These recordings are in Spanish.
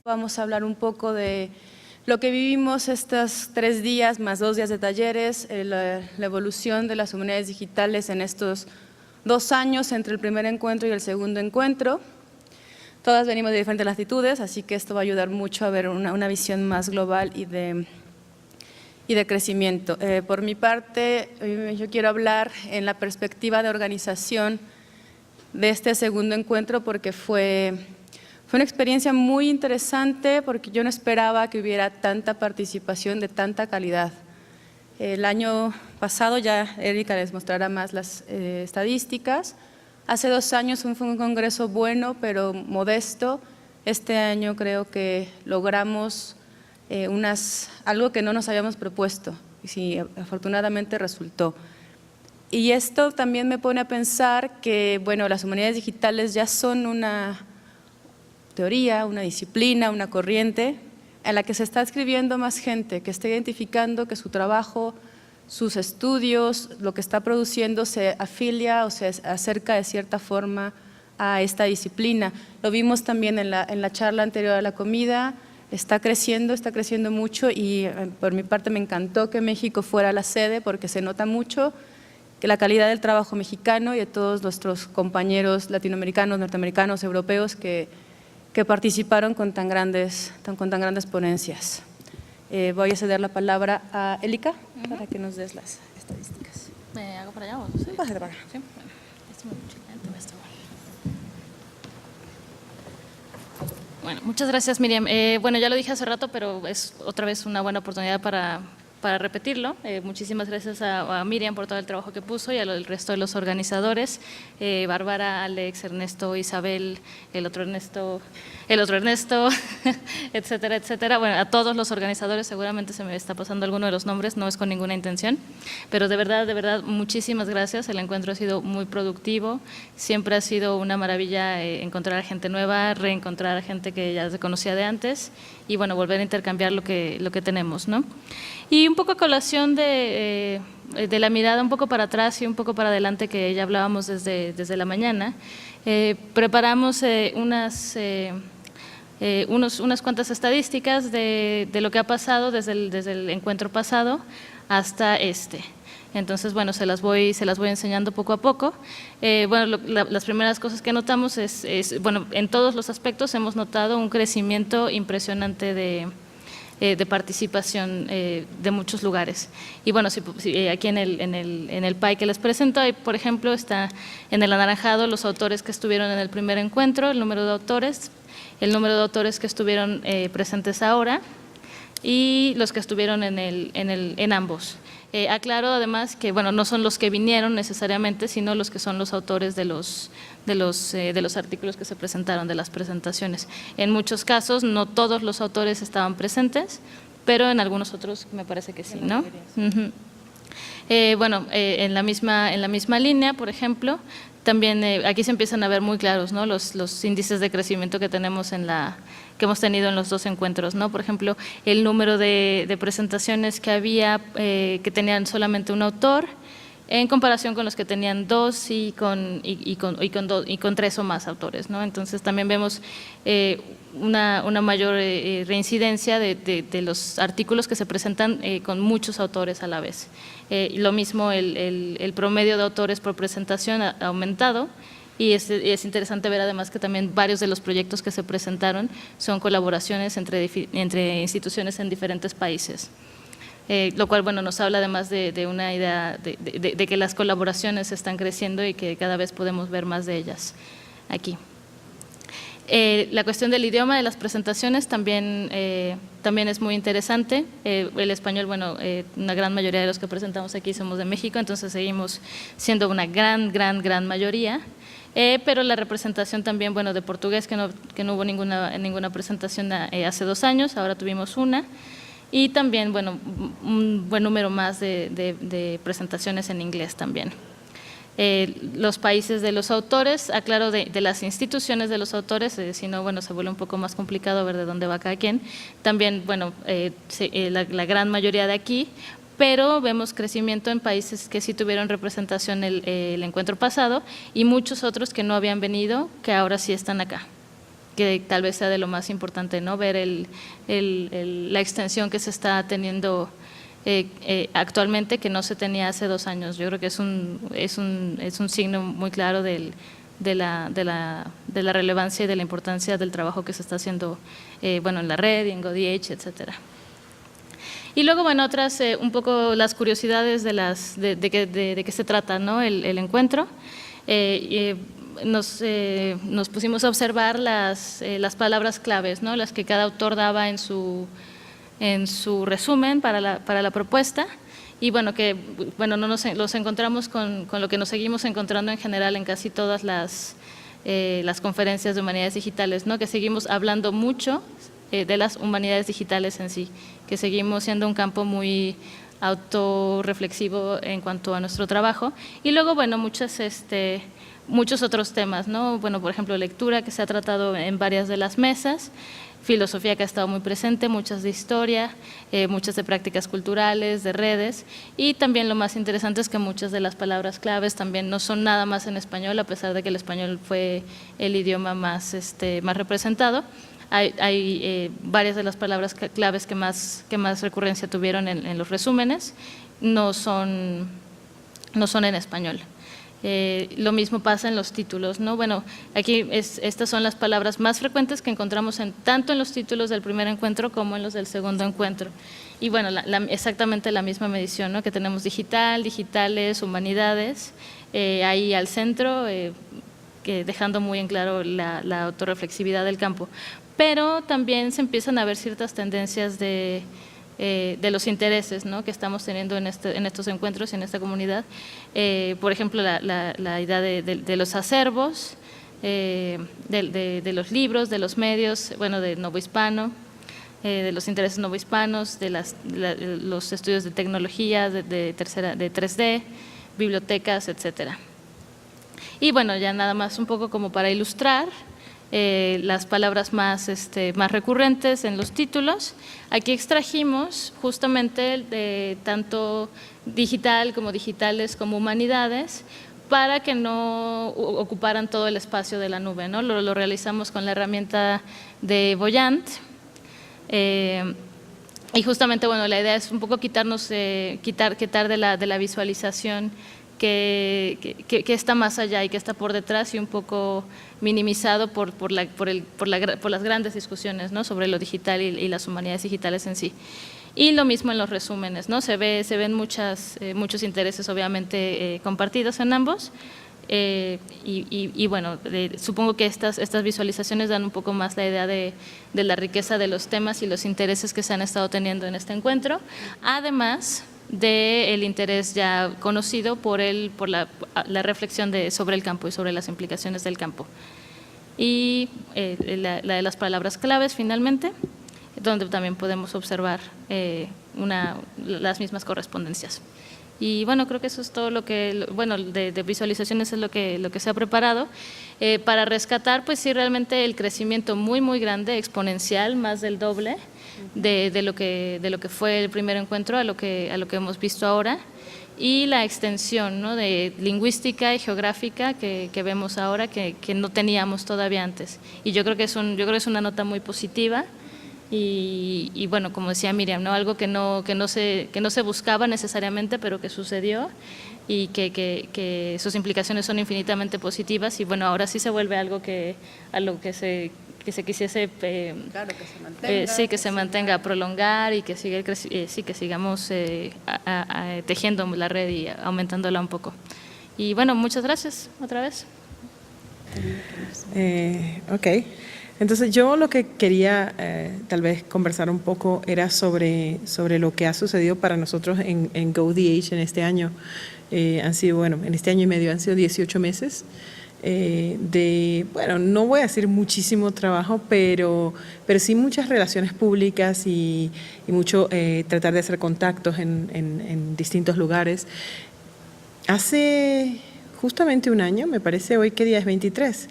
Vamos a hablar un poco de lo que vivimos estos 3 días más 2 días de talleres, la evolución de las humanidades digitales en estos 2 años entre el primer encuentro y el segundo encuentro. Todas venimos de diferentes latitudes, así que esto va a ayudar mucho a ver una visión más global y de crecimiento. Por mi parte, yo quiero hablar en la perspectiva de organización de este segundo encuentro porque fue una experiencia muy interesante porque yo no esperaba que hubiera tanta participación de tanta calidad. El año pasado, ya Erika les mostrará más las estadísticas, hace 2 años fue un congreso bueno pero modesto. Este año creo que logramos algo que no nos habíamos propuesto y sí, afortunadamente resultó. Y esto también me pone a pensar que bueno, las humanidades digitales ya son una teoría, una disciplina, una corriente en la que se está escribiendo más gente, que está identificando que su trabajo, sus estudios, lo que está produciendo se afilia o se acerca de cierta forma a esta disciplina. Lo vimos también en la charla anterior a la comida, está creciendo mucho y por mi parte me encantó que México fuera la sede porque se nota mucho que la calidad del trabajo mexicano y de todos nuestros compañeros latinoamericanos, norteamericanos, europeos que participaron con tan grandes ponencias. Voy a ceder la palabra a Erika para que nos des las estadísticas. ¿Me hago para allá o Sí, pásate para acá. Sí, bueno, esto me mucho. Bueno, muchas gracias, Miriam. Bueno, ya lo dije hace rato, pero es otra vez una buena oportunidad para repetirlo. Muchísimas gracias a Miriam por todo el trabajo que puso y al resto de los organizadores, Bárbara, Alex, Ernesto, Isabel, el otro Ernesto, etcétera, etcétera. Bueno, a todos los organizadores, seguramente se me está pasando alguno de los nombres, no es con ninguna intención, pero de verdad, muchísimas gracias. El encuentro ha sido muy productivo, siempre ha sido una maravilla encontrar a gente nueva, reencontrar a gente que ya se conocía de antes y bueno, volver a intercambiar lo que tenemos, ¿no? Y un poco a colación de la mirada un poco para atrás y un poco para adelante que ya hablábamos desde la mañana, preparamos unas cuantas estadísticas de lo que ha pasado desde el encuentro pasado hasta este. Entonces, bueno, se las voy enseñando poco a poco. Bueno, las primeras cosas que notamos bueno, en todos los aspectos hemos notado un crecimiento impresionante de participación de muchos lugares. Y bueno, aquí en el pie que les presento, ahí, por ejemplo, está en el anaranjado los autores que estuvieron en el primer encuentro, el número de autores que estuvieron presentes ahora y los que estuvieron en ambos. Aclaro además que bueno, no son los que vinieron necesariamente, sino los que son los autores de los artículos que se presentaron, de las presentaciones. En muchos casos no todos los autores estaban presentes, pero en algunos otros me parece que sí, ¿no? Bueno, en la misma línea, por ejemplo, también aquí se empiezan a ver muy claros, ¿no? los índices de crecimiento que tenemos que hemos tenido en los 2 encuentros, ¿no? Por ejemplo, el número de presentaciones que había que tenían solamente un autor en comparación con los que tenían 2 y con 3 o más autores, ¿no? Entonces también vemos una mayor reincidencia de los artículos que se presentan con muchos autores a la vez. Lo mismo el promedio de autores por presentación ha aumentado y es interesante ver además que también varios de los proyectos que se presentaron son colaboraciones entre instituciones en diferentes países. Lo cual bueno, nos habla además de una idea de que las colaboraciones están creciendo y que cada vez podemos ver más de ellas aquí. La cuestión del idioma de las presentaciones también es muy interesante. El español, bueno, una gran mayoría de los que presentamos aquí somos de México, entonces seguimos siendo una gran mayoría. pero la representación también, bueno, de portugués, que no hubo ninguna presentación hace 2 años, ahora tuvimos una, y también, bueno, un buen número más de presentaciones en inglés también. Los países de los autores, aclaro de las instituciones de los autores, si no, bueno, se vuelve un poco más complicado ver de dónde va cada quien. También, bueno, la gran mayoría de aquí, pero vemos crecimiento en países que sí tuvieron representación el encuentro pasado y muchos otros que no habían venido, que ahora sí están acá, que tal vez sea de lo más importante, ¿no? Ver la extensión que se está teniendo actualmente, que no se tenía hace 2 años. Yo creo que es un signo muy claro de la relevancia y de la importancia del trabajo que se está haciendo bueno, en la red y en GoDH, etcétera. Y luego, bueno, otras, un poco las curiosidades de qué se trata, ¿no? el encuentro. Nos pusimos a observar las palabras claves, ¿no? Las que cada autor daba en su resumen para la propuesta. Y bueno, los encontramos con lo que nos seguimos encontrando en general en casi todas las conferencias de humanidades digitales, ¿no? Que seguimos hablando mucho de las humanidades digitales en sí, que seguimos siendo un campo muy autorreflexivo en cuanto a nuestro trabajo. Y luego, bueno, muchos otros temas, ¿no? Bueno, por ejemplo, lectura, que se ha tratado en varias de las mesas, filosofía, que ha estado muy presente, muchas de historia, muchas de prácticas culturales, de redes, y también lo más interesante es que muchas de las palabras claves también no son nada más en español, a pesar de que el español fue el idioma más representado. Hay varias de las palabras claves que más recurrencia tuvieron en los resúmenes, no son en español. Lo mismo pasa en los títulos, ¿no? Bueno, aquí estas son las palabras más frecuentes que encontramos tanto en los títulos del primer encuentro como en los del segundo encuentro. Y bueno, exactamente la misma medición, ¿no? Que tenemos digital, digitales, humanidades, ahí al centro, que dejando muy en claro la autorreflexividad del campo. Pero también se empiezan a ver ciertas tendencias de los intereses, ¿no? Que estamos teniendo en estos encuentros y en esta comunidad. Por ejemplo, la idea de los acervos, de los libros, de los medios, bueno, de novohispano, de los intereses novohispanos, de los estudios de tecnología, de 3D, bibliotecas, etcétera. Y bueno, ya nada más un poco como para ilustrar las palabras más recurrentes en los títulos. Aquí extrajimos justamente de tanto digital como digitales como humanidades, para que no ocuparan todo el espacio de la nube, ¿no? Lo realizamos con la herramienta de Voyant. Y justamente, bueno, la idea es un poco quitar de la visualización que está más allá y que está por detrás, y un poco minimizado por las grandes discusiones, ¿no? Sobre lo digital y las humanidades digitales en sí. Y lo mismo en los resúmenes, ¿no? Se ven muchos intereses obviamente compartidos en ambos. Y bueno, supongo que estas visualizaciones dan un poco más la idea de la riqueza de los temas y los intereses que se han estado teniendo en este encuentro, además del interés ya conocido por la reflexión sobre el campo y sobre las implicaciones del campo. Y la de las palabras claves, finalmente, donde también podemos observar las mismas correspondencias. Y bueno, creo que eso es todo lo que, bueno, de visualizaciones es lo que se ha preparado. Para rescatar, pues sí, realmente el crecimiento muy grande, exponencial, más del doble de lo que fue el primer encuentro a lo que hemos visto ahora, y la extensión, ¿no? De lingüística y geográfica que vemos ahora, que no teníamos todavía antes. Y yo creo que es una nota muy positiva. Y bueno, como decía Miriam, ¿no? Algo que no se buscaba necesariamente, pero que sucedió, y que sus implicaciones son infinitamente positivas. Y bueno, ahora sí se vuelve algo a lo que se quisiese claro, que se mantenga, que se mantenga, prolongar, y que sigamos tejiendo la red y aumentándola un poco. Y bueno, muchas gracias otra vez. Ok. Entonces yo lo que quería tal vez conversar un poco era sobre lo que ha sucedido para nosotros en GoDH en este año. En este año y medio han sido 18 meses. bueno, no voy a decir muchísimo trabajo, pero sí muchas relaciones públicas y mucho tratar de hacer contactos en distintos lugares. Hace justamente un año, me parece hoy, ¿qué día es? 23.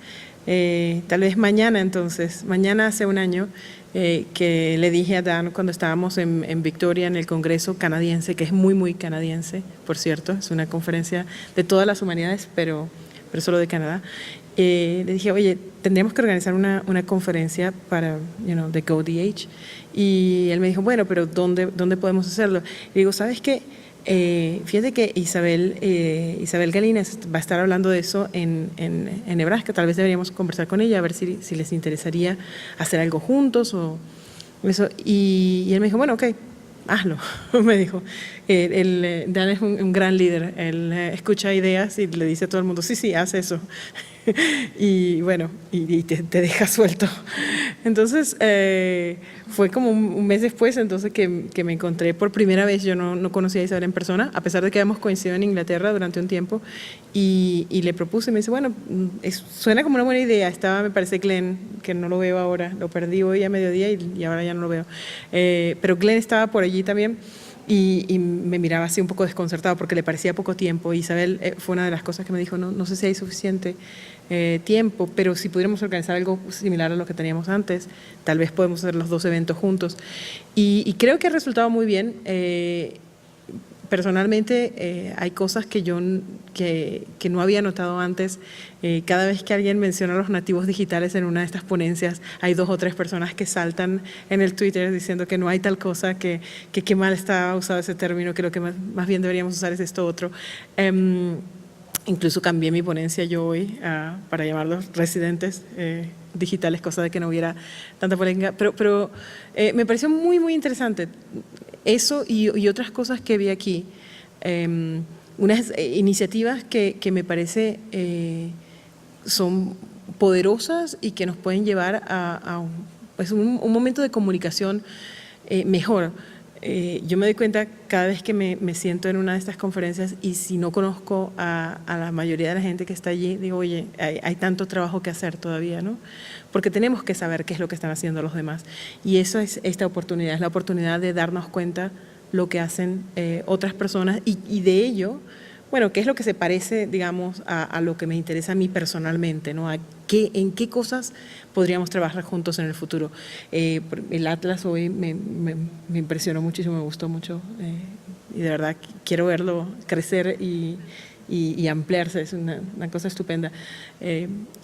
Tal vez mañana entonces, mañana hace un año que le dije a Dan cuando estábamos en Victoria en el Congreso canadiense, que es muy, muy canadiense, por cierto, es una conferencia de todas las humanidades, pero solo de Canadá. Le dije, oye, tendríamos que organizar una conferencia para, de GoDH. Y él me dijo, bueno, pero ¿dónde podemos hacerlo? Y digo, ¿sabes qué? Fíjate que Isabel Galines va a estar hablando de eso en Nebraska. Tal vez deberíamos conversar con ella a ver si les interesaría hacer algo juntos o eso. Y él me dijo, bueno, ok, hazlo, me dijo. Dan es un gran líder, él escucha ideas y le dice a todo el mundo, sí, haz eso. Y bueno, y te deja suelto. Entonces, fue como un mes después entonces que me encontré por primera vez. Yo no conocía a Isabel en persona, a pesar de que habíamos coincidido en Inglaterra durante un tiempo, y le propuse, y me dice, bueno, suena como una buena idea. Estaba, me parece, Glenn, que no lo veo ahora, lo perdí hoy a mediodía y ahora ya no lo veo. Pero Glenn estaba por allí también. Y me miraba así un poco desconcertado porque le parecía poco tiempo. Isabel fue una de las cosas que me dijo, no sé si hay suficiente tiempo, pero si pudiéramos organizar algo similar a lo que teníamos antes, tal vez podemos hacer los dos eventos juntos. Y creo que ha resultado muy bien. Personalmente hay cosas que yo que no había notado antes. Cada vez que alguien menciona a los nativos digitales en una de estas ponencias, hay 2 o 3 personas que saltan en el Twitter diciendo que no hay tal cosa, que qué mal está usado ese término, que lo que más bien deberíamos usar es esto otro. Incluso cambié mi ponencia yo hoy para llamarlos residentes digitales, cosa de que no hubiera tanta polémica, pero me pareció muy, muy interesante eso y otras cosas que vi aquí. Unas iniciativas que me parece son poderosas y que nos pueden llevar a pues un momento de comunicación mejor. Yo me doy cuenta cada vez que me siento en una de estas conferencias y si no conozco a la mayoría de la gente que está allí, digo, oye, hay tanto trabajo que hacer todavía, ¿no? Porque tenemos que saber qué es lo que están haciendo los demás. Y eso es esta oportunidad, es la oportunidad de darnos cuenta lo que hacen otras personas y de ello, bueno, qué es lo que se parece, digamos, a lo que me interesa a mí personalmente, ¿no? En qué cosas podríamos trabajar juntos en el futuro. El Atlas hoy me impresionó muchísimo, me gustó mucho y de verdad quiero verlo crecer y ampliarse, es una cosa estupenda.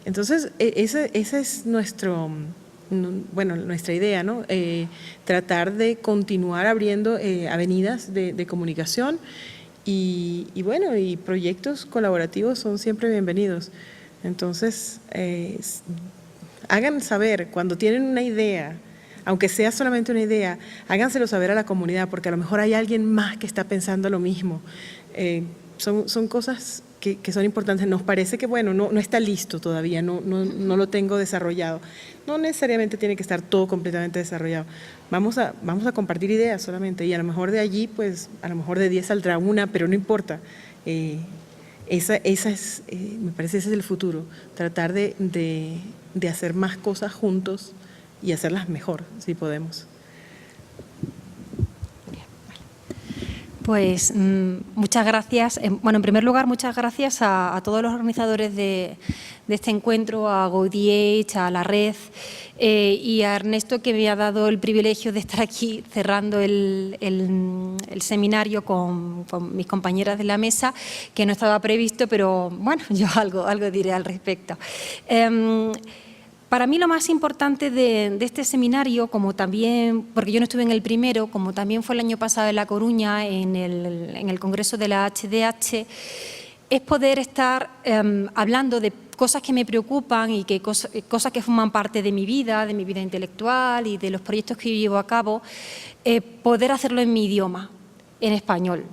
Entonces, esa es nuestra idea, ¿no? Tratar de continuar abriendo avenidas de comunicación y proyectos colaborativos son siempre bienvenidos. Entonces, hagan saber cuando tienen una idea, aunque sea solamente una idea, háganselo saber a la comunidad, porque a lo mejor hay alguien más que está pensando lo mismo. Son cosas que son importantes. Nos parece que, bueno, no está listo todavía, no lo tengo desarrollado. No necesariamente tiene que estar todo completamente desarrollado. Vamos a compartir ideas solamente y a lo mejor de allí, pues, a lo mejor de 10 saldrá una, pero no importa. Esa es, me parece ese es el futuro, tratar de hacer más cosas juntos y hacerlas mejor, si podemos. Pues muchas gracias. Bueno, en primer lugar, muchas gracias a todos los organizadores de este encuentro, a GoDH, a la red y a Ernesto, que me ha dado el privilegio de estar aquí cerrando el seminario con mis compañeras de la mesa, que no estaba previsto, pero bueno, yo algo diré al respecto. Para mí lo más importante de este seminario, como también, porque yo no estuve en el primero, como también fue el año pasado en La Coruña, en el Congreso de la HDH, es poder estar hablando de cosas que me preocupan y cosas que forman parte de mi vida intelectual y de los proyectos que yo llevo a cabo, poder hacerlo en mi idioma, en español.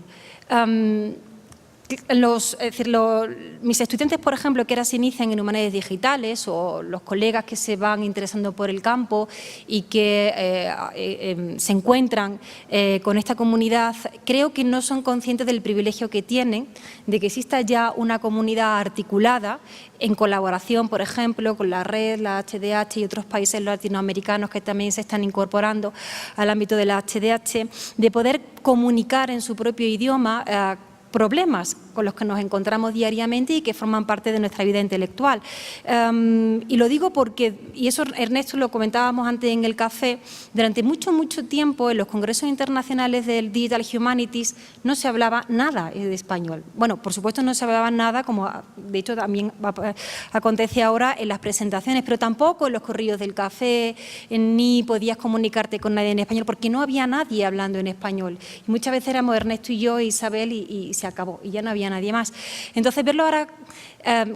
mis estudiantes, por ejemplo, que ahora se inician en humanidades digitales, o los colegas que se van interesando por el campo y que se encuentran con esta comunidad, creo que no son conscientes del privilegio que tienen de que exista ya una comunidad articulada en colaboración, por ejemplo, con la red, la HDH y otros países latinoamericanos que también se están incorporando al ámbito de la HDH, de poder comunicar en su propio idioma problemas con los que nos encontramos diariamente y que forman parte de nuestra vida intelectual. Y lo digo porque, y eso Ernesto lo comentábamos antes en el café, durante mucho tiempo en los congresos internacionales del Digital Humanities no se hablaba nada de español. Bueno, por supuesto no se hablaba nada, como de hecho también acontece ahora en las presentaciones, pero tampoco en los corrillos del café, ni podías comunicarte con nadie en español, porque no había nadie hablando en español. Y muchas veces éramos Ernesto y yo, Isabel, y se acabó, y ya no había nadie más. Entonces, verlo ahora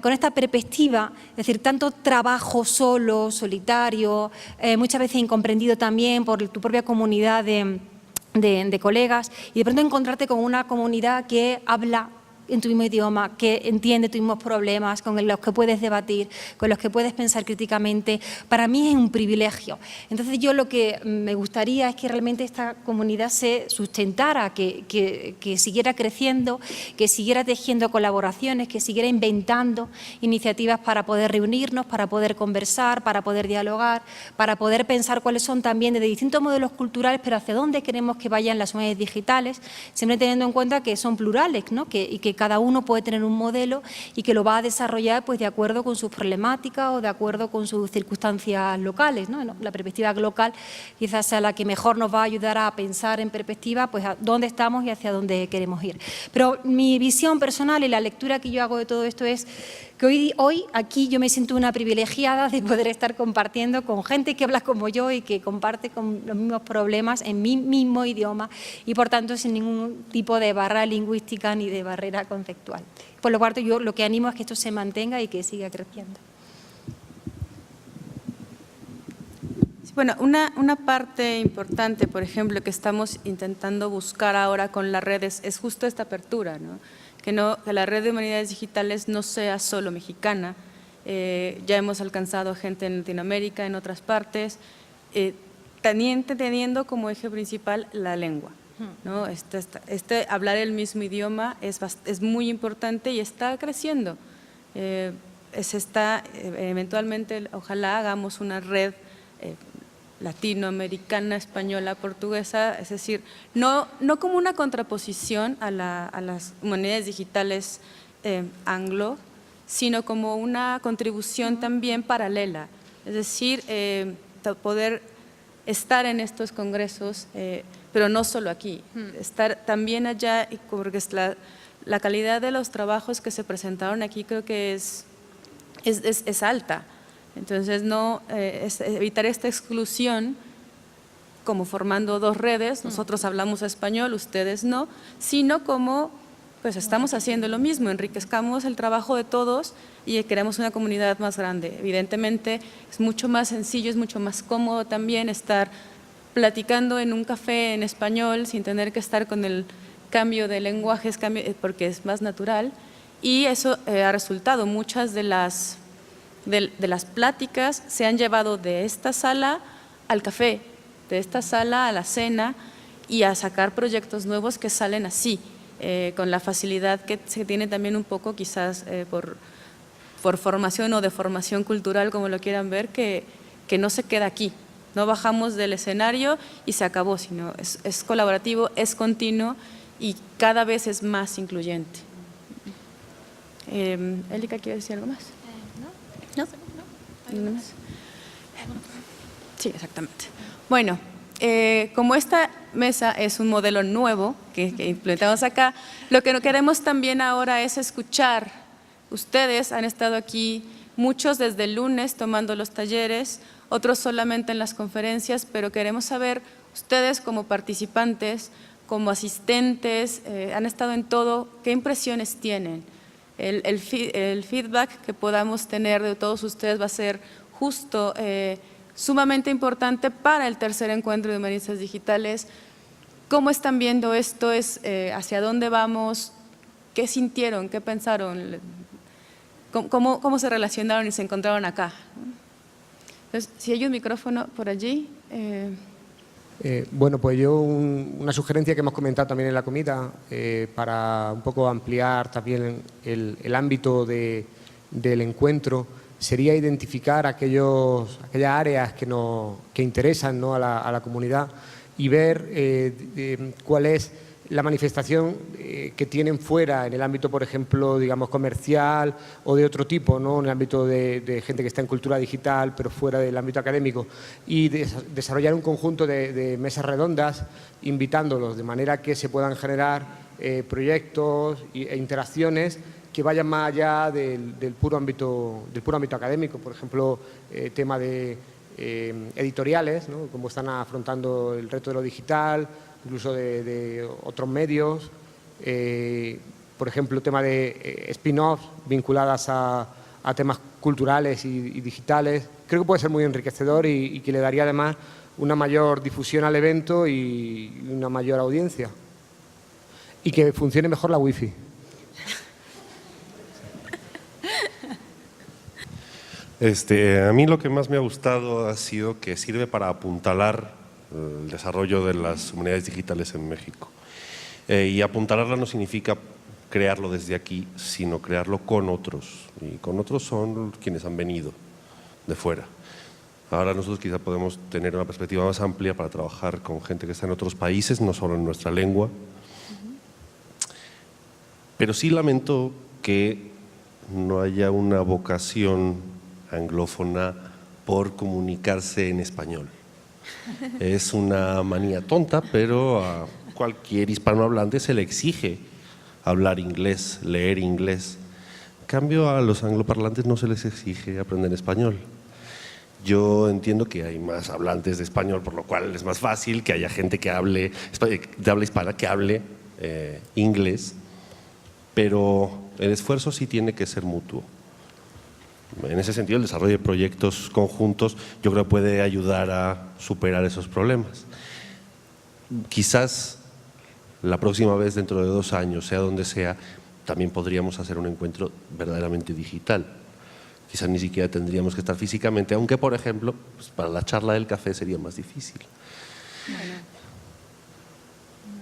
con esta perspectiva, es decir, tanto trabajo solo, solitario, muchas veces incomprendido también por tu propia comunidad de colegas, y de pronto encontrarte con una comunidad que habla en tu mismo idioma, que entiende tus mismos problemas, con los que puedes debatir, con los que puedes pensar críticamente, para mí es un privilegio. Entonces yo lo que me gustaría es que realmente esta comunidad se sustentara, que siguiera creciendo, que siguiera tejiendo colaboraciones, que siguiera inventando iniciativas para poder reunirnos, para poder conversar, para poder dialogar, para poder pensar cuáles son también desde distintos modelos culturales, pero hacia dónde queremos que vayan las humanidades digitales, siempre teniendo en cuenta que son plurales, ¿no? y que cada uno puede tener un modelo y que lo va a desarrollar pues, de acuerdo con sus problemáticas o de acuerdo con sus circunstancias locales, ¿no? La perspectiva local quizás sea la que mejor nos va a ayudar a pensar en perspectiva pues, a dónde estamos y hacia dónde queremos ir. Pero mi visión personal y la lectura que yo hago de todo esto es que hoy aquí yo me siento una privilegiada de poder estar compartiendo con gente que habla como yo y que comparte con los mismos problemas en mi mismo idioma y por tanto sin ningún tipo de barrera lingüística ni de barrera conceptual. Por lo cual yo lo que animo es que esto se mantenga y que siga creciendo. Bueno, una parte importante, por ejemplo, que estamos intentando buscar ahora con las redes es justo esta apertura, ¿no? Que la red de humanidades digitales no sea solo mexicana. Ya hemos alcanzado gente en Latinoamérica, en otras partes, teniendo como eje principal la lengua, ¿no? Hablar el mismo idioma es muy importante y está creciendo. Eventualmente, ojalá hagamos una red latinoamericana, española, portuguesa, es decir, no como una contraposición a las humanidades digitales anglo, sino como una contribución también paralela, es decir, poder estar en estos congresos, pero no solo aquí, estar también allá, porque la calidad de los trabajos que se presentaron aquí creo que es alta. Entonces, evitar esta exclusión como formando dos redes, nosotros hablamos español, ustedes no, sino como pues estamos haciendo lo mismo, enriquezcamos el trabajo de todos y queremos una comunidad más grande. Evidentemente es mucho más sencillo, es mucho más cómodo también estar platicando en un café en español sin tener que estar con el cambio de lenguajes, porque es más natural y eso ha resultado. Muchas de las pláticas se han llevado de esta sala al café, de esta sala a la cena y a sacar proyectos nuevos que salen así, con la facilidad que se tiene también un poco quizás por formación o de formación cultural, como lo quieran ver, que no se queda aquí, no bajamos del escenario y se acabó, sino es colaborativo, es continuo y cada vez es más incluyente. Elika, ¿quiere decir algo más? ¿No? ¿No más? Sí, exactamente. Bueno, como esta mesa es un modelo nuevo que implementamos acá, lo que queremos también ahora es escuchar. Ustedes han estado aquí, muchos desde el lunes tomando los talleres, otros solamente en las conferencias, pero queremos saber, ustedes como participantes, como asistentes, han estado en todo, ¿qué impresiones tienen? El feedback que podamos tener de todos ustedes va a ser justo sumamente importante para el tercer encuentro de humanistas digitales. ¿Cómo están viendo esto? ¿Hacia dónde vamos? ¿Qué sintieron? ¿Qué pensaron? ¿Cómo se relacionaron y se encontraron acá? Entonces, si hay un micrófono por allí. Bueno, pues yo una sugerencia que hemos comentado también en la comida para un poco ampliar también el ámbito del encuentro sería identificar aquellas áreas que interesan, ¿no?, a la comunidad y ver cuál es la manifestación que tienen fuera, en el ámbito, por ejemplo, digamos, comercial o de otro tipo, ¿no?, en el ámbito de gente que está en cultura digital, pero fuera del ámbito académico, y desarrollar un conjunto de mesas redondas, invitándolos de manera que se puedan generar proyectos e interacciones que vayan más allá del puro ámbito académico. Por ejemplo, tema de editoriales, ¿no?, cómo están afrontando el reto de lo digital, incluso de otros medios, por ejemplo, tema de spin-offs vinculadas a temas culturales y digitales. Creo que puede ser muy enriquecedor y que le daría además una mayor difusión al evento y una mayor audiencia. Y que funcione mejor la wifi. A mí lo que más me ha gustado ha sido que sirve para apuntalar el desarrollo de las humanidades digitales en México. Y apuntalarla no significa crearlo desde aquí, sino crearlo con otros. Y con otros son quienes han venido de fuera. Ahora nosotros quizá podemos tener una perspectiva más amplia para trabajar con gente que está en otros países, no solo en nuestra lengua. Pero sí lamento que no haya una vocación anglófona por comunicarse en español. Es una manía tonta, pero a cualquier hispanohablante se le exige hablar inglés, leer inglés. En cambio, a los angloparlantes no se les exige aprender español. Yo entiendo que hay más hablantes de español, por lo cual es más fácil que haya gente que hable, de habla hispana que hable inglés, pero el esfuerzo sí tiene que ser mutuo. En ese sentido, el desarrollo de proyectos conjuntos yo creo que puede ayudar a superar esos problemas. Quizás la próxima vez, dentro de 2 años, sea donde sea, también podríamos hacer un encuentro verdaderamente digital. Quizás ni siquiera tendríamos que estar físicamente, aunque, por ejemplo, pues para la charla del café sería más difícil.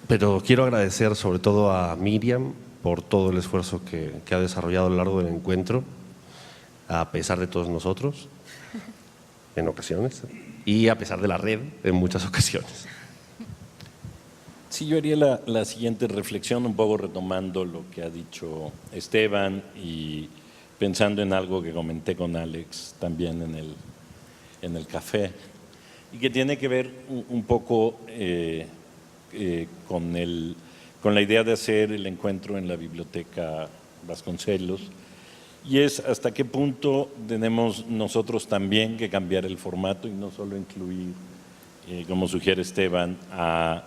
Pero quiero agradecer sobre todo a Miriam por todo el esfuerzo que ha desarrollado a lo largo del encuentro, a pesar de todos nosotros, en ocasiones, y a pesar de la red, en muchas ocasiones. Sí, yo haría la siguiente reflexión, un poco retomando lo que ha dicho Esteban y pensando en algo que comenté con Alex también en el café, y que tiene que ver un poco con la idea de hacer el encuentro en la Biblioteca Vasconcelos, y es hasta qué punto tenemos nosotros también que cambiar el formato y no solo incluir, como sugiere Esteban, a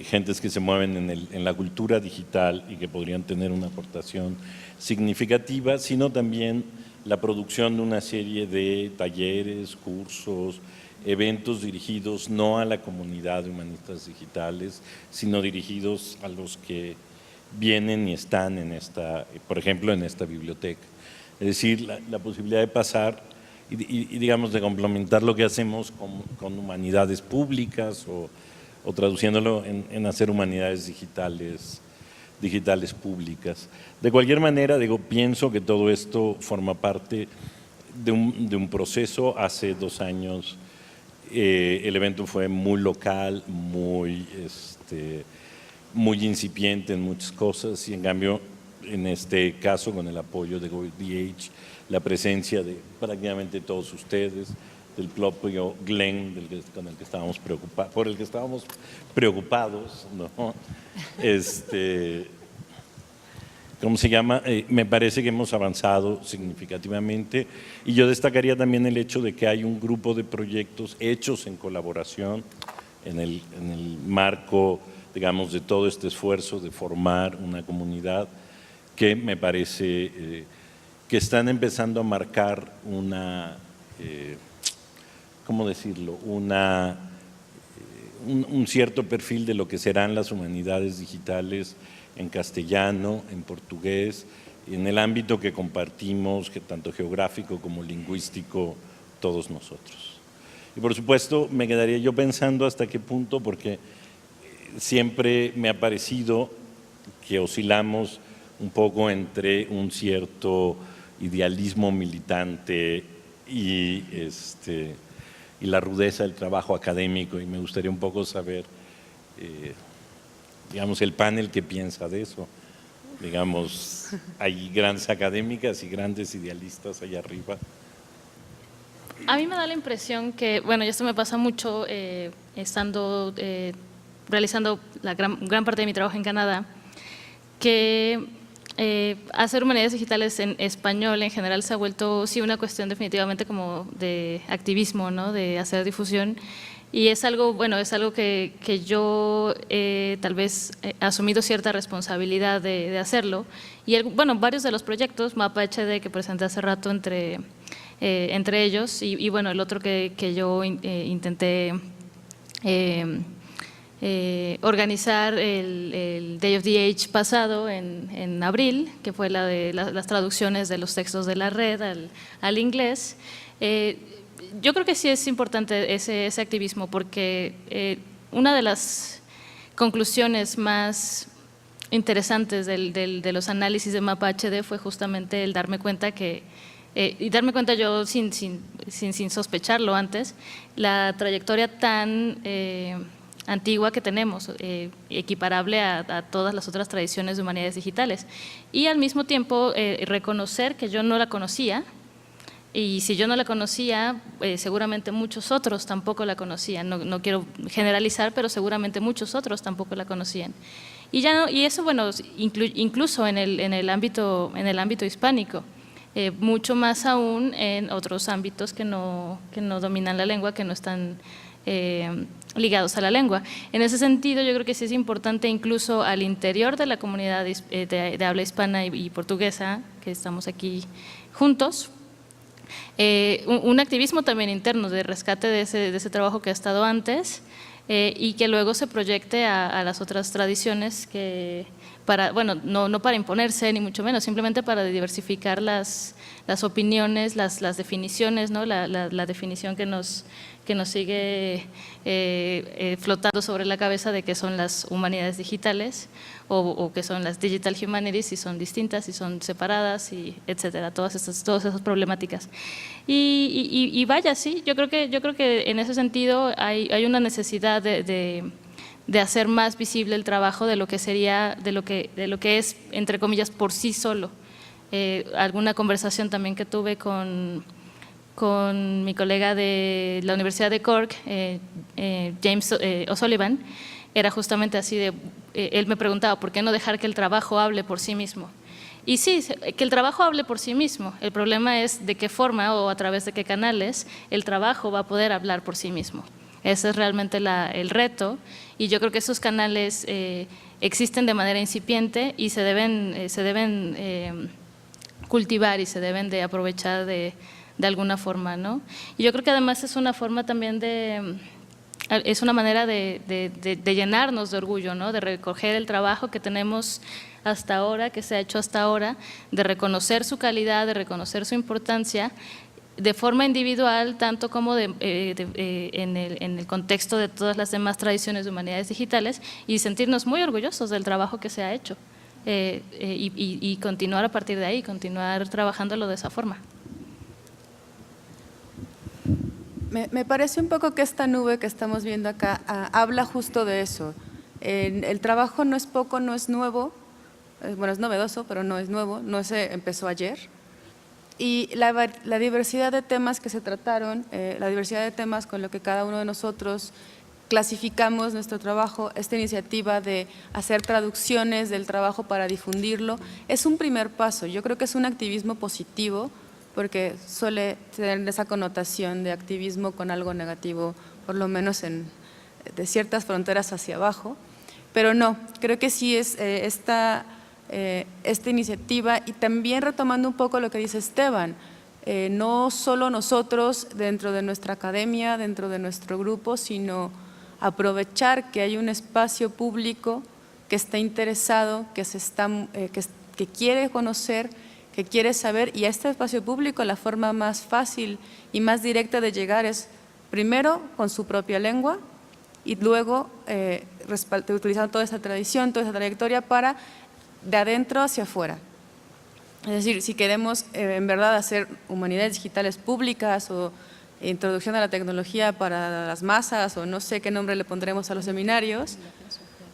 gentes que se mueven en la cultura digital y que podrían tener una aportación significativa, sino también la producción de una serie de talleres, cursos, eventos dirigidos no a la comunidad de humanistas digitales, sino dirigidos a los que vienen y están en esta, por ejemplo, en esta biblioteca. Es decir, la posibilidad de pasar y digamos, de complementar lo que hacemos con humanidades públicas o traduciéndolo en hacer humanidades digitales públicas. De cualquier manera, pienso que todo esto forma parte de un proceso. Hace 2 años el evento fue muy local, muy incipiente en muchas cosas, y en cambio, en este caso, con el apoyo de GoDH, la presencia de prácticamente todos ustedes, del propio Glenn, por el que estábamos preocupados, ¿no? ¿Cómo se llama? Me parece que hemos avanzado significativamente, y yo destacaría también el hecho de que hay un grupo de proyectos hechos en colaboración en el marco, digamos, de todo este esfuerzo de formar una comunidad que me parece que están empezando a marcar una, ¿cómo decirlo?, un cierto perfil de lo que serán las humanidades digitales en castellano, en portugués, en el ámbito que compartimos, que tanto geográfico como lingüístico, todos nosotros. Y por supuesto me quedaría yo pensando hasta qué punto, porque siempre me ha parecido que oscilamos un poco entre un cierto idealismo militante y la rudeza del trabajo académico, y me gustaría un poco saber, digamos, el panel que piensa de eso. Digamos, hay grandes académicas y grandes idealistas allá arriba. A mí me da la impresión que, bueno, y esto me pasa mucho estando realizando la gran parte de mi trabajo en Canadá, que hacer humanidades digitales en español en general se ha vuelto sí una cuestión definitivamente como de activismo, ¿no? De hacer difusión, y es algo, bueno, es algo que yo tal vez he asumido cierta responsabilidad de hacerlo, y bueno, varios de los proyectos, Mapa HD que presenté hace rato entre ellos, y bueno, el otro que yo intenté organizar el Day of the Age pasado en abril, que fue la de las traducciones de los textos de la red al inglés. Yo creo que sí es importante ese activismo, porque una de las conclusiones más interesantes de los análisis de Mapa HD fue justamente el darme cuenta que, y darme cuenta yo sin sospecharlo antes, la trayectoria tan antigua que tenemos, equiparable a todas las otras tradiciones de humanidades digitales, y al mismo tiempo reconocer que yo no la conocía, y si yo no la conocía, seguramente muchos otros tampoco la conocían. No quiero generalizar, pero seguramente muchos otros tampoco la conocían. Y eso, bueno, incluso en el ámbito hispánico, mucho más aún en otros ámbitos que no dominan la lengua, que no están ligados a la lengua. En ese sentido, yo creo que sí es importante, incluso al interior de la comunidad de habla hispana y portuguesa, que estamos aquí juntos, un activismo también interno de rescate de ese trabajo que ha estado antes, y que luego se proyecte a las otras tradiciones, bueno, no para imponerse ni mucho menos, simplemente para diversificar las opiniones, las definiciones, ¿no? La definición que nos sigue flotando sobre la cabeza de qué son las humanidades digitales o qué son las digital humanities, si son distintas, si son separadas, y etcétera, todas esas problemáticas. Y vaya, sí, yo creo que en ese sentido hay una necesidad de hacer más visible el trabajo de lo que sería, de lo que es, entre comillas, por sí solo. Alguna conversación también que tuve con mi colega de la Universidad de Cork, James O'Sullivan, era justamente así él me preguntaba, ¿por qué no dejar que el trabajo hable por sí mismo? Y sí, que el trabajo hable por sí mismo, el problema es de qué forma o a través de qué canales el trabajo va a poder hablar por sí mismo. Ese es realmente el reto, y yo creo que esos canales existen de manera incipiente y se deben cultivar y se deben de aprovechar de alguna forma, ¿no? Y yo creo que además es una forma también es una manera de llenarnos de orgullo, ¿no? De recoger el trabajo que tenemos hasta ahora, que se ha hecho hasta ahora, de reconocer su calidad, de reconocer su importancia, de forma individual, tanto como en el contexto de todas las demás tradiciones de humanidades digitales, y sentirnos muy orgullosos del trabajo que se ha hecho, y continuar a partir de ahí, continuar trabajándolo de esa forma. Me parece un poco que esta nube que estamos viendo acá habla justo de eso. El trabajo no es poco, no es nuevo, bueno, es novedoso, pero no es nuevo, no se empezó ayer. Y la diversidad de temas que se trataron, la diversidad de temas con lo que cada uno de nosotros clasificamos nuestro trabajo, esta iniciativa de hacer traducciones del trabajo para difundirlo, es un primer paso. Yo creo que es un activismo positivo, porque suele tener esa connotación de activismo con algo negativo, por lo menos de ciertas fronteras hacia abajo, pero no, creo que sí es esta iniciativa, y también retomando un poco lo que dice Esteban, no solo nosotros dentro de nuestra academia, dentro de nuestro grupo, sino aprovechar que hay un espacio público que está interesado, que quiere conocer, que quiere saber, y a este espacio público la forma más fácil y más directa de llegar es primero con su propia lengua y luego utilizando toda esa tradición, toda esa trayectoria para de adentro hacia afuera. Es decir, si queremos en verdad hacer humanidades digitales públicas o introducción a la tecnología para las masas o no sé qué nombre le pondremos a los seminarios,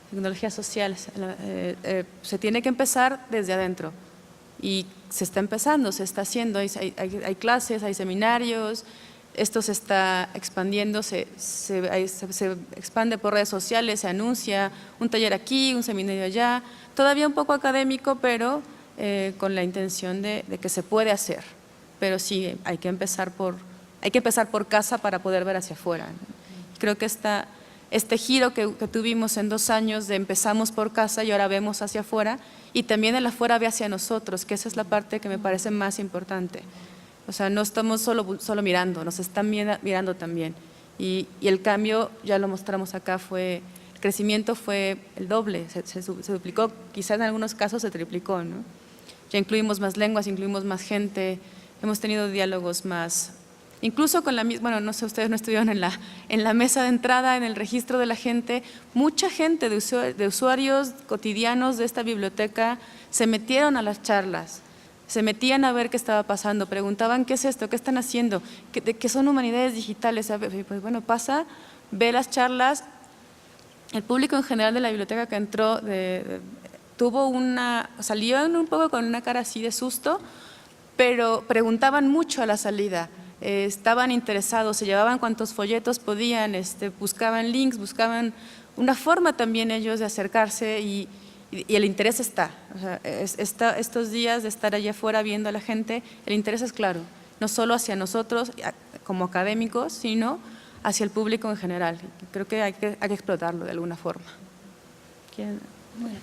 tecnologías sociales, se tiene que empezar desde adentro y se está empezando, se está haciendo, hay clases, hay seminarios, esto se está expandiendo, se expande por redes sociales, se anuncia un taller aquí, un seminario allá, todavía un poco académico, pero con la intención de que se puede hacer, pero sí hay que empezar por casa para poder ver hacia afuera. Creo que este giro que tuvimos en 2 años de empezamos por casa y ahora vemos hacia afuera y también el afuera ve hacia nosotros, que esa es la parte que me parece más importante. O sea, no estamos solo mirando, nos están mirando también. Y el cambio, ya lo mostramos acá, el crecimiento fue el doble, se duplicó, quizás en algunos casos se triplicó, ¿no? Ya incluimos más lenguas, incluimos más gente, hemos tenido diálogos más, incluso con la misma, bueno, no sé, ustedes no estuvieron en la mesa de entrada, en el registro de la gente, mucha gente de usuarios cotidianos de esta biblioteca se metieron a las charlas, se metían a ver qué estaba pasando, preguntaban qué es esto, qué están haciendo, qué son humanidades digitales, pues bueno, pasa, ve las charlas, el público en general de la biblioteca que entró salieron un poco con una cara así de susto, pero preguntaban mucho a la salida, estaban interesados, se llevaban cuantos folletos podían, buscaban links, buscaban una forma también ellos de acercarse y el interés está. O sea, estos días de estar allá afuera viendo a la gente, el interés es claro, no solo hacia nosotros como académicos, sino hacia el público en general. Creo que hay que explotarlo de alguna forma. Bueno.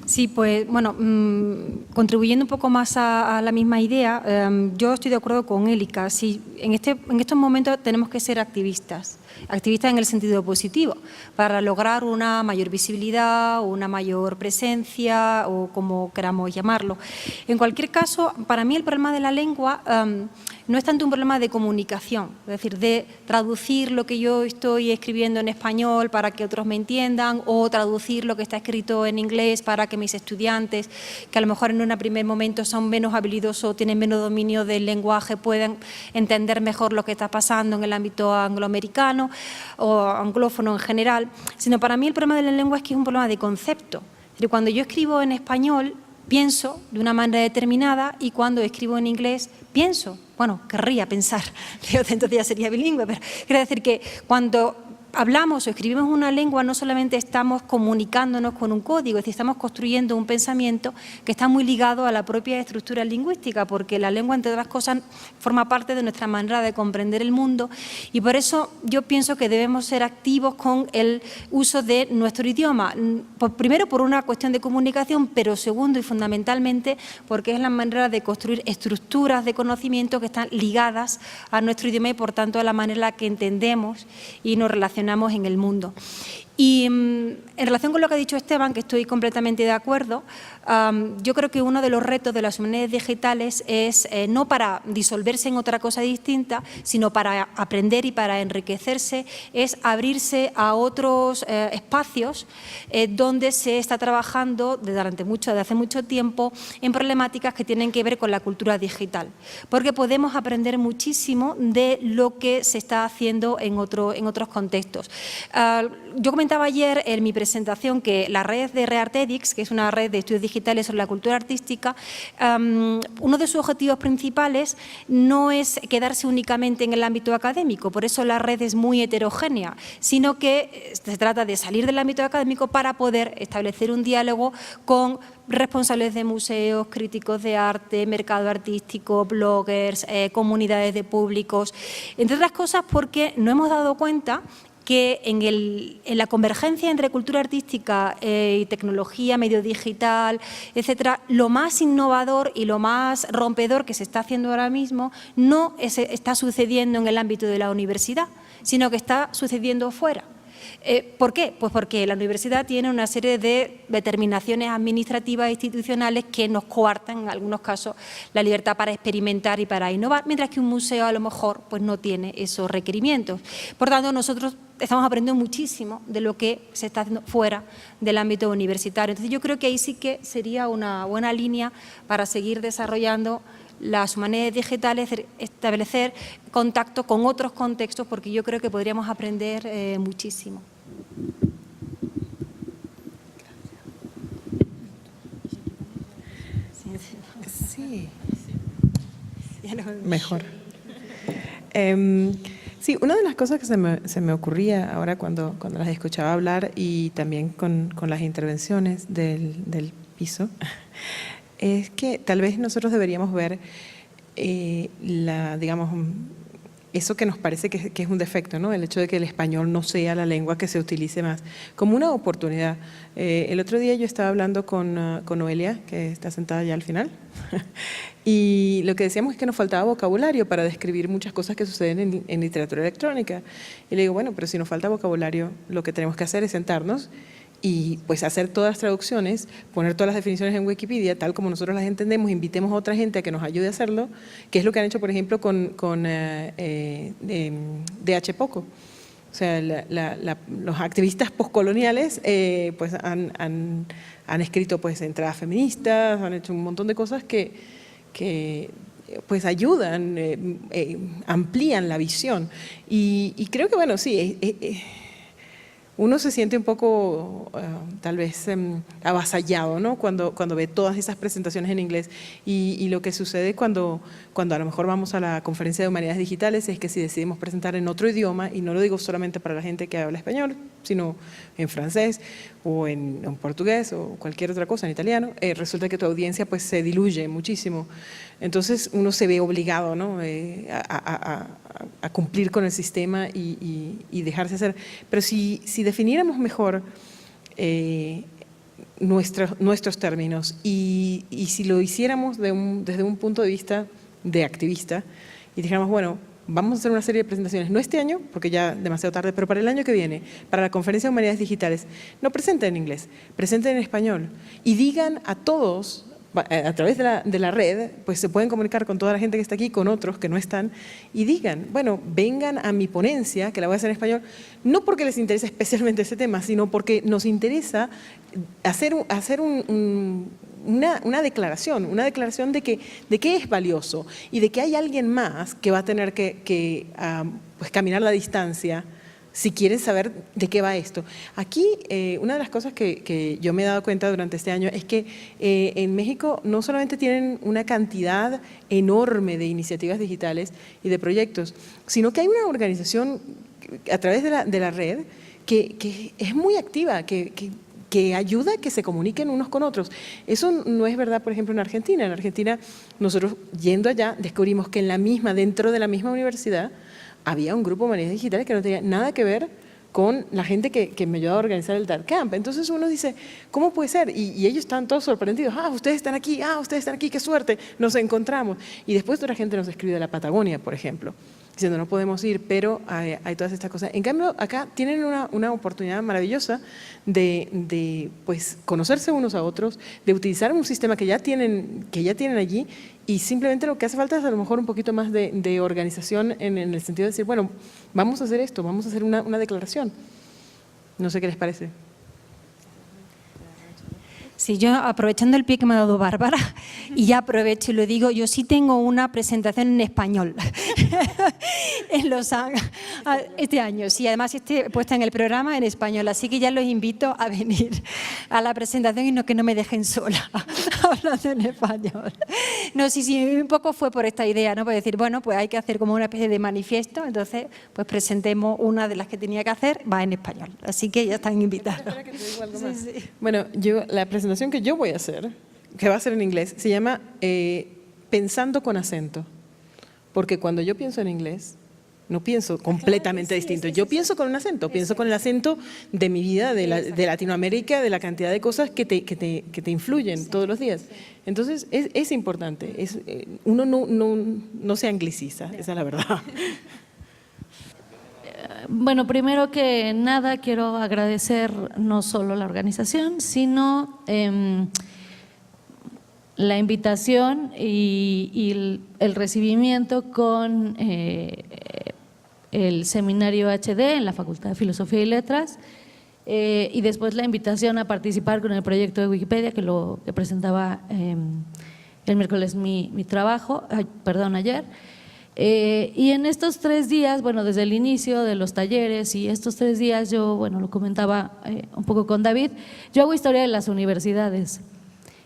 Sí, pues bueno, contribuyendo un poco más a la misma idea, yo estoy de acuerdo con Élica. Sí, en estos momentos tenemos que ser activistas en el sentido positivo, para lograr una mayor visibilidad, una mayor presencia o como queramos llamarlo. En cualquier caso, para mí el problema de la lengua no es tanto un problema de comunicación, es decir, de traducir lo que yo estoy escribiendo en español para que otros me entiendan o traducir lo que está escrito en inglés para que mis estudiantes, que a lo mejor en un primer momento son menos habilidosos o tienen menos dominio del lenguaje, puedan entender mejor lo que está pasando en el ámbito angloamericano o anglófono en general, sino para mí el problema de la lengua es que es un problema de concepto. Es decir, cuando yo escribo en español, pienso de una manera determinada y cuando escribo en inglés, pienso, bueno, querría pensar, entonces ya sería bilingüe, pero quiero decir que cuando hablamos o escribimos una lengua no solamente estamos comunicándonos con un código, es decir, estamos construyendo un pensamiento que está muy ligado a la propia estructura lingüística, porque la lengua, entre otras cosas, forma parte de nuestra manera de comprender el mundo y por eso yo pienso que debemos ser activos con el uso de nuestro idioma, primero por una cuestión de comunicación, pero segundo y fundamentalmente porque es la manera de construir estructuras de conocimiento que están ligadas a nuestro idioma y por tanto a la manera en la que entendemos y nos relacionamos en el mundo. Y en relación con lo que ha dicho Esteban, que estoy completamente de acuerdo, yo creo que uno de los retos de las humanidades digitales es no para disolverse en otra cosa distinta, sino para aprender y para enriquecerse, es abrirse a otros espacios donde se está trabajando desde hace mucho tiempo en problemáticas que tienen que ver con la cultura digital, porque podemos aprender muchísimo de lo que se está haciendo en otros contextos. Yo comentaba ayer en mi presentación que la red de ReArtEdX, que es una red de estudios digitales sobre la cultura artística, uno de sus objetivos principales no es quedarse únicamente en el ámbito académico, por eso la red es muy heterogénea, sino que se trata de salir del ámbito académico para poder establecer un diálogo con responsables de museos, críticos de arte, mercado artístico, bloggers, comunidades de públicos, entre otras cosas porque nos hemos dado cuenta que en la convergencia entre cultura artística y tecnología, medio digital, etcétera, lo más innovador y lo más rompedor que se está haciendo ahora mismo no está sucediendo en el ámbito de la universidad, sino que está sucediendo fuera. ¿Por qué? Pues porque la universidad tiene una serie de determinaciones administrativas e institucionales que nos coartan, en algunos casos, la libertad para experimentar y para innovar, mientras que un museo a lo mejor pues, no tiene esos requerimientos. Por tanto, nosotros estamos aprendiendo muchísimo de lo que se está haciendo fuera del ámbito universitario. Entonces, yo creo que ahí sí que sería una buena línea para seguir desarrollando las humanidades digitales, establecer contacto con otros contextos, porque yo creo que podríamos aprender muchísimo. Sí, mejor. Sí, una de las cosas que se me ocurría ahora cuando las escuchaba hablar y también con las intervenciones del piso, es que tal vez nosotros deberíamos ver, digamos, eso que nos parece que es un defecto, ¿no? El hecho de que el español no sea la lengua que se utilice más, como una oportunidad. El otro día yo estaba hablando con Noelia, que está sentada ya al final, y lo que decíamos es que nos faltaba vocabulario para describir muchas cosas que suceden en literatura electrónica. Y le digo, bueno, pero si nos falta vocabulario, lo que tenemos que hacer es sentarnos y pues hacer todas las traducciones, poner todas las definiciones en Wikipedia, tal como nosotros las entendemos, invitemos a otra gente a que nos ayude a hacerlo, que es lo que han hecho, por ejemplo, con DH Poco. O sea, los activistas postcoloniales pues han escrito pues entradas feministas, han hecho un montón de cosas que pues ayudan, amplían la visión. Y creo que, bueno, sí, uno se siente un poco, tal vez, avasallado, ¿no? Cuando ve todas esas presentaciones en inglés. Y lo que sucede cuando a lo mejor vamos a la conferencia de humanidades digitales es que si decidimos presentar en otro idioma, y no lo digo solamente para la gente que habla español, sino en francés o en portugués o cualquier otra cosa, en italiano, resulta que tu audiencia pues se diluye muchísimo. Entonces uno se ve obligado, ¿no? a cumplir con el sistema y dejarse hacer. Pero si definiéramos mejor nuestros términos y si lo hiciéramos desde un punto de vista de activista y dijéramos, bueno, vamos a hacer una serie de presentaciones, no este año, porque ya demasiado tarde, pero para el año que viene, para la Conferencia de Humanidades Digitales, no presenten en inglés, presenten en español y digan a todos, a través de la red, pues se pueden comunicar con toda la gente que está aquí, con otros que no están, y digan, bueno, vengan a mi ponencia, que la voy a hacer en español, no porque les interese especialmente ese tema, sino porque nos interesa hacer una declaración de que es valioso y de que hay alguien más que va a tener que pues caminar la distancia si quieren saber de qué va esto. Aquí, una de las cosas que yo me he dado cuenta durante este año es que en México no solamente tienen una cantidad enorme de iniciativas digitales y de proyectos, sino que hay una organización a través de la red que es muy activa, que ayuda a que se comuniquen unos con otros. Eso no es verdad, por ejemplo, en Argentina. En Argentina, nosotros yendo allá, descubrimos que dentro de la misma universidad, había un grupo de humanidades digitales que no tenía nada que ver con la gente que me ayudó a organizar el Dart Camp. Entonces uno dice, ¿cómo puede ser? Y ellos están todos sorprendidos. Ustedes están aquí, qué suerte, nos encontramos. Y después otra gente nos escribe de la Patagonia, por ejemplo, diciendo no podemos ir, pero hay todas estas cosas. En cambio, acá tienen una oportunidad maravillosa de pues, conocerse unos a otros, de utilizar un sistema que ya tienen allí, y simplemente lo que hace falta es a lo mejor un poquito más de organización en el sentido de decir, bueno, vamos a hacer esto, vamos a hacer una declaración. No sé qué les parece. Sí, yo aprovechando el pie que me ha dado Bárbara, y ya aprovecho y lo digo, yo sí tengo una presentación en español en Los Ángeles este año, sí, además puesta en el programa en español, así que ya los invito a venir a la presentación y no que no me dejen sola hablando en español. No, sí, un poco fue por esta idea, ¿no? Por decir, bueno, pues hay que hacer como una especie de manifiesto, entonces pues presentemos una de las que tenía que hacer, va en español, así que ya están invitados. Espera que te digo algo más. Sí. Bueno, la presentación que yo voy a hacer, que va a ser en inglés, se llama Pensando con acento, porque cuando yo pienso en inglés, No pienso completamente distinto. Yo pienso con un acento, pienso con el acento de mi vida, de Latinoamérica, de la cantidad de cosas que te influyen todos los días. Entonces, es importante. Uno no se angliciza, esa es la verdad. Bueno, primero que nada quiero agradecer no solo la organización, sino la invitación y el recibimiento con el seminario HD en la Facultad de Filosofía y Letras y después la invitación a participar con el proyecto de Wikipedia que presentaba el miércoles mi trabajo, ayer. Y en estos 3 días, bueno, desde el inicio de los talleres y estos 3 días yo, bueno, lo comentaba un poco con David, yo hago historia de las universidades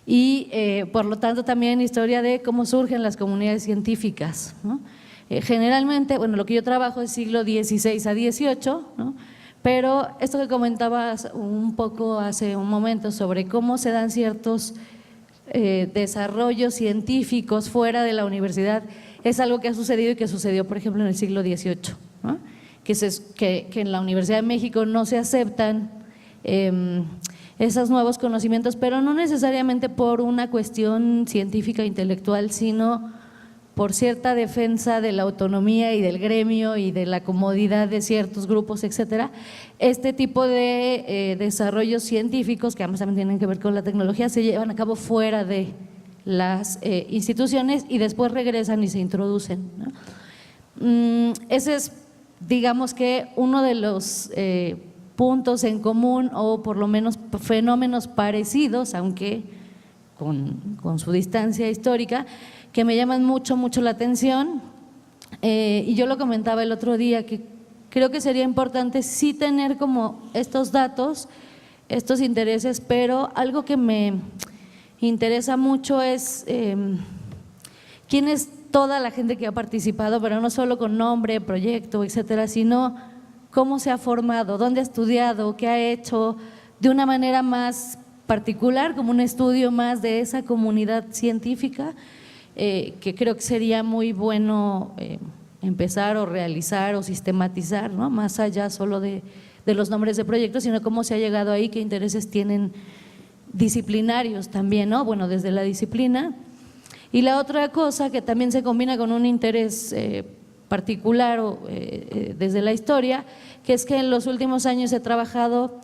y por lo tanto también historia de cómo surgen las comunidades científicas, ¿no? Generalmente, bueno, lo que yo trabajo es siglo XVI a XVIII, ¿no? Pero esto que comentabas un poco hace un momento sobre cómo se dan ciertos desarrollos científicos fuera de la universidad, es algo que ha sucedido y que sucedió, por ejemplo, en el siglo XVIII, ¿no? que en la Universidad de México no se aceptan esos nuevos conocimientos, pero no necesariamente por una cuestión científica e intelectual, sino por cierta defensa de la autonomía y del gremio y de la comodidad de ciertos grupos, etcétera. Este tipo de desarrollos científicos, que además también tienen que ver con la tecnología, se llevan a cabo fuera de las instituciones y después regresan y se introducen, ¿no? Ese es, digamos que, uno de los puntos en común o por lo menos fenómenos parecidos, aunque con su distancia histórica, que me llaman mucho la atención y yo lo comentaba el otro día, que creo que sería importante sí tener como estos datos, estos intereses, pero algo que me interesa mucho es quién es toda la gente que ha participado, pero no solo con nombre, proyecto, etcétera, sino cómo se ha formado, dónde ha estudiado, qué ha hecho, de una manera más particular, como un estudio más de esa comunidad científica, que creo que sería muy bueno empezar o realizar o sistematizar, ¿no? Más allá solo de los nombres de proyectos, sino cómo se ha llegado ahí, qué intereses tienen disciplinarios también, ¿no? Bueno, desde la disciplina. Y la otra cosa que también se combina con un interés particular desde la historia, que es que en los últimos años he trabajado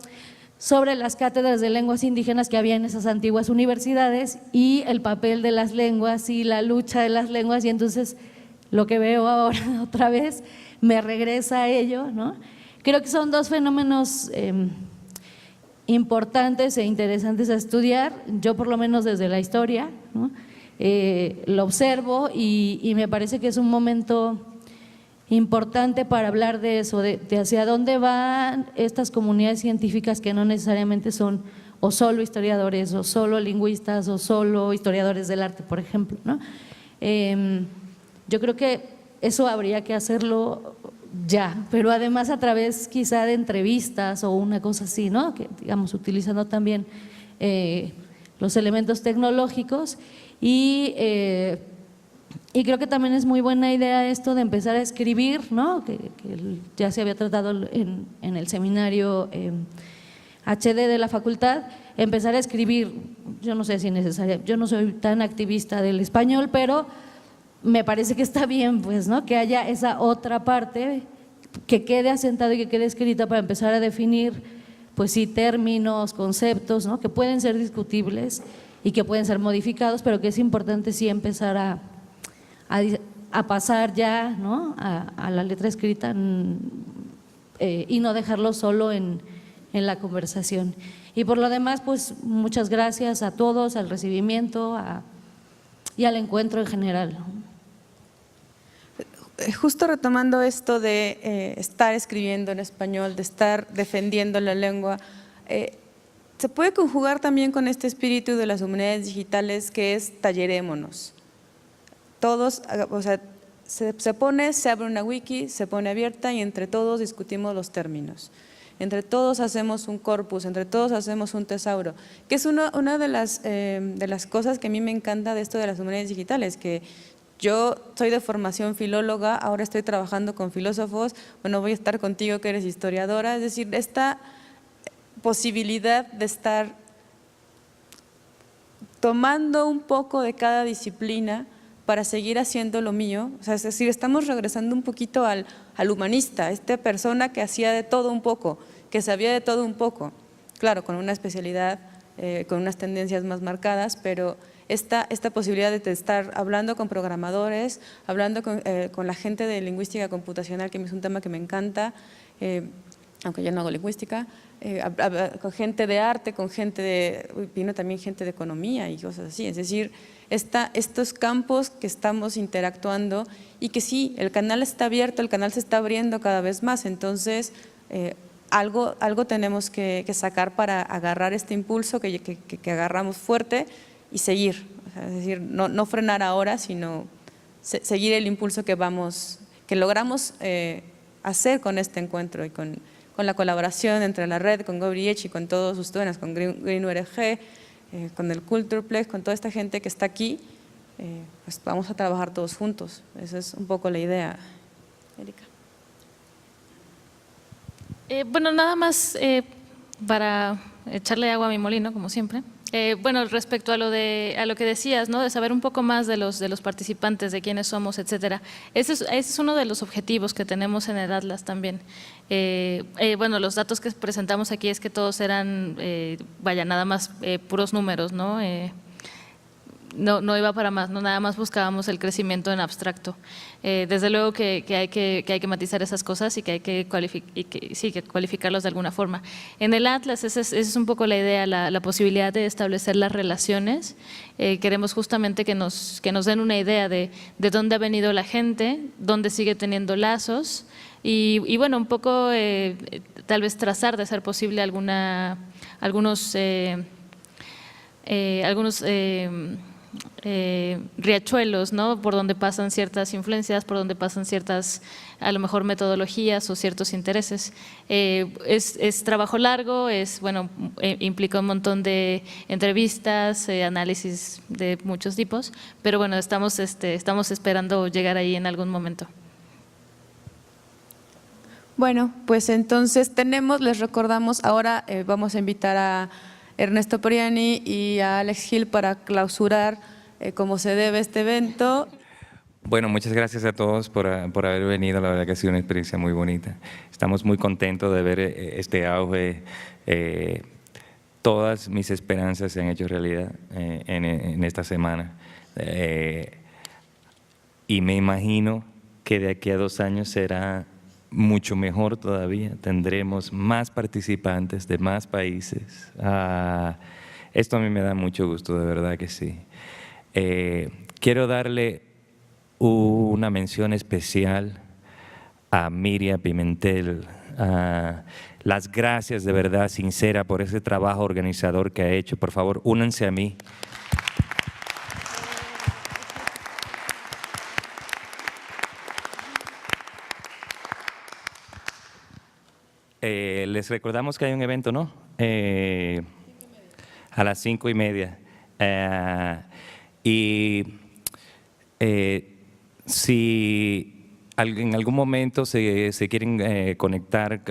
sobre las cátedras de lenguas indígenas que había en esas antiguas universidades y el papel de las lenguas y la lucha de las lenguas, y entonces lo que veo ahora otra vez me regresa a ello, ¿no? Creo que son dos fenómenos importantes e interesantes a estudiar, yo por lo menos desde la historia, ¿no? Lo observo y me parece que es un momento importante para hablar de eso, de hacia dónde van estas comunidades científicas que no necesariamente son o solo historiadores o solo lingüistas o solo historiadores del arte, por ejemplo, ¿no? Yo creo que eso habría que hacerlo ya, pero además a través quizá de entrevistas o una cosa así, ¿no? Que digamos utilizando también los elementos tecnológicos y creo que también es muy buena idea esto de empezar a escribir, ¿no? Que ya se había tratado en el seminario HD de la facultad, empezar a escribir, yo no sé si es necesario, yo no soy tan activista del español, pero me parece que está bien, pues, ¿no? Que haya esa otra parte que quede asentado y que quede escrita para empezar a definir, pues sí, términos, conceptos, ¿no? Que pueden ser discutibles y que pueden ser modificados, pero que es importante sí empezar a pasar ya, ¿no? a la letra escrita y no dejarlo solo en la conversación. Y por lo demás, pues muchas gracias a todos, al recibimiento y al encuentro en general. Justo retomando esto de estar escribiendo en español, de estar defendiendo la lengua, se puede conjugar también con este espíritu de las humanidades digitales que es tallerémonos. Todos, o sea, se abre una wiki, se pone abierta y entre todos discutimos los términos. Entre todos hacemos un corpus, entre todos hacemos un tesauro, que es una de las cosas que a mí me encanta de esto de las humanidades digitales, que Yo soy de formación filóloga, ahora estoy trabajando con filósofos, bueno, voy a estar contigo que eres historiadora, es decir, esta posibilidad de estar tomando un poco de cada disciplina para seguir haciendo lo mío, o sea, es decir, estamos regresando un poquito al humanista, esta persona que hacía de todo un poco, que sabía de todo un poco, claro, con una especialidad, con unas tendencias más marcadas, pero esta posibilidad de estar hablando con programadores, hablando con la gente de lingüística computacional, que es un tema que me encanta, aunque yo no hago lingüística, con gente de arte, con gente vino también gente de economía y cosas así, es decir, estos campos que estamos interactuando y que sí, el canal está abierto, el canal se está abriendo cada vez más, entonces algo tenemos que sacar para agarrar este impulso que agarramos fuerte y seguir, o sea, es decir, no frenar ahora, sino seguir el impulso que logramos hacer con este encuentro y con la colaboración entre la red, con GoDH y con todos ustedes, con GreenURG, con el Cultureplex, con toda esta gente que está aquí, pues vamos a trabajar todos juntos. Esa es un poco la idea. Erika. Bueno, nada más para echarle agua a mi molino, como siempre. Bueno, respecto a lo que decías, ¿no? De saber un poco más de los participantes, de quiénes somos, etcétera. Ese es uno de los objetivos que tenemos en el Atlas también. Bueno, los datos que presentamos aquí es que todos eran, nada más puros números, ¿no? No iba para más, no nada más buscábamos el crecimiento en abstracto. Desde luego que hay que matizar esas cosas y que hay que cualificarlos de alguna forma. En el Atlas esa es un poco la idea, la posibilidad de establecer las relaciones. Queremos justamente que nos den una idea de dónde ha venido la gente, dónde sigue teniendo lazos y bueno, un poco tal vez trazar de ser posible algunos riachuelos, ¿no? Por donde pasan ciertas influencias, por donde pasan ciertas, a lo mejor, metodologías o ciertos intereses. Es trabajo largo, implica un montón de entrevistas, análisis de muchos tipos, pero bueno, estamos esperando llegar ahí en algún momento. Bueno, pues entonces les recordamos, ahora vamos a invitar a Ernesto Priani y a Alex Gil para clausurar como se debe este evento. Bueno, muchas gracias a todos por haber venido, la verdad que ha sido una experiencia muy bonita. Estamos muy contentos de ver este auge. Todas mis esperanzas se han hecho realidad en esta semana. Y me imagino que de aquí a 2 años será mucho mejor todavía, tendremos más participantes de más países. Esto a mí me da mucho gusto, de verdad que sí. Quiero darle una mención especial a Miriam Pimentel, las gracias de verdad sincera por ese trabajo organizador que ha hecho. Por favor, únanse a mí. Les recordamos que hay un evento, ¿no? A las 5:30. Si en algún momento se quieren conectar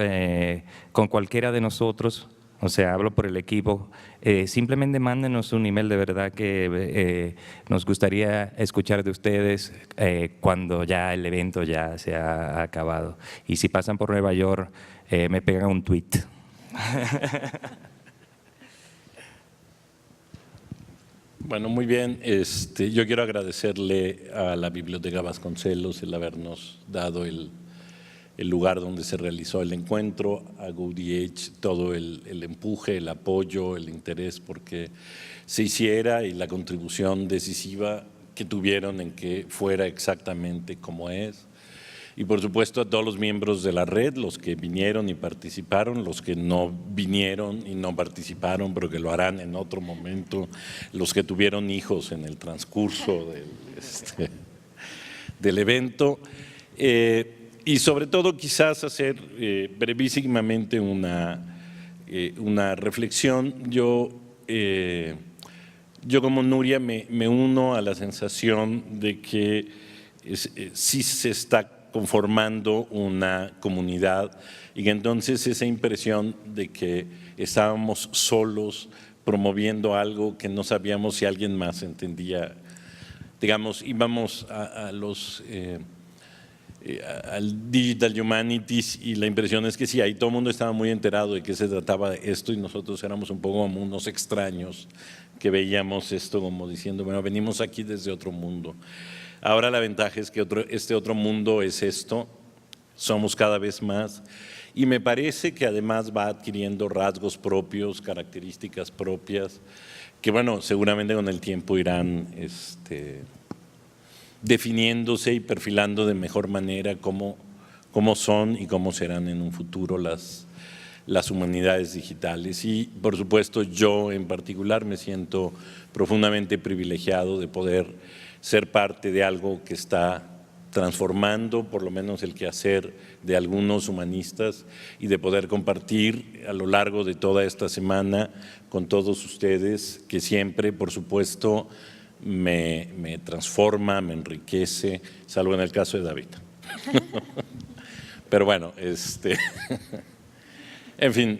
con cualquiera de nosotros, o sea, hablo por el equipo, simplemente mándenos un email, de verdad que nos gustaría escuchar de ustedes cuando ya el evento ya se ha acabado. Y si pasan por Nueva York, me pegan un tweet. Bueno, muy bien. Yo quiero agradecerle a la Biblioteca Vasconcelos el habernos dado el lugar donde se realizó el encuentro, a GoDH todo el empuje, el apoyo, el interés porque se hiciera y la contribución decisiva que tuvieron en que fuera exactamente como es. Y por supuesto a todos los miembros de la red, los que vinieron y participaron, los que no vinieron y no participaron, pero que lo harán en otro momento, los que tuvieron hijos en el transcurso del evento. Y sobre todo quizás hacer brevísimamente una reflexión. Yo yo como Nuria me uno a la sensación de que sí se está conformando una comunidad y que entonces esa impresión de que estábamos solos promoviendo algo que no sabíamos si alguien más entendía, digamos, íbamos al Digital Humanities y la impresión es que sí, ahí todo el mundo estaba muy enterado de qué se trataba de esto y nosotros éramos un poco como unos extraños que veíamos esto como diciendo, bueno, venimos aquí desde otro mundo. Ahora la ventaja es que este otro mundo es esto, somos cada vez más y me parece que además va adquiriendo rasgos propios, características propias, que bueno, seguramente con el tiempo irán definiéndose y perfilando de mejor manera cómo son y cómo serán en un futuro las humanidades digitales. Y por supuesto yo en particular me siento profundamente privilegiado de poder ser parte de algo que está transformando por lo menos el quehacer de algunos humanistas y de poder compartir a lo largo de toda esta semana con todos ustedes, que siempre, por supuesto, me transforma, me enriquece, salvo en el caso de David. Pero bueno, en fin,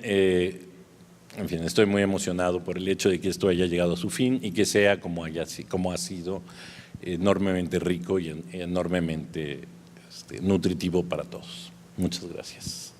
estoy muy emocionado por el hecho de que esto haya llegado a su fin y que sea como ha sido, enormemente rico y enormemente nutritivo para todos. Muchas gracias.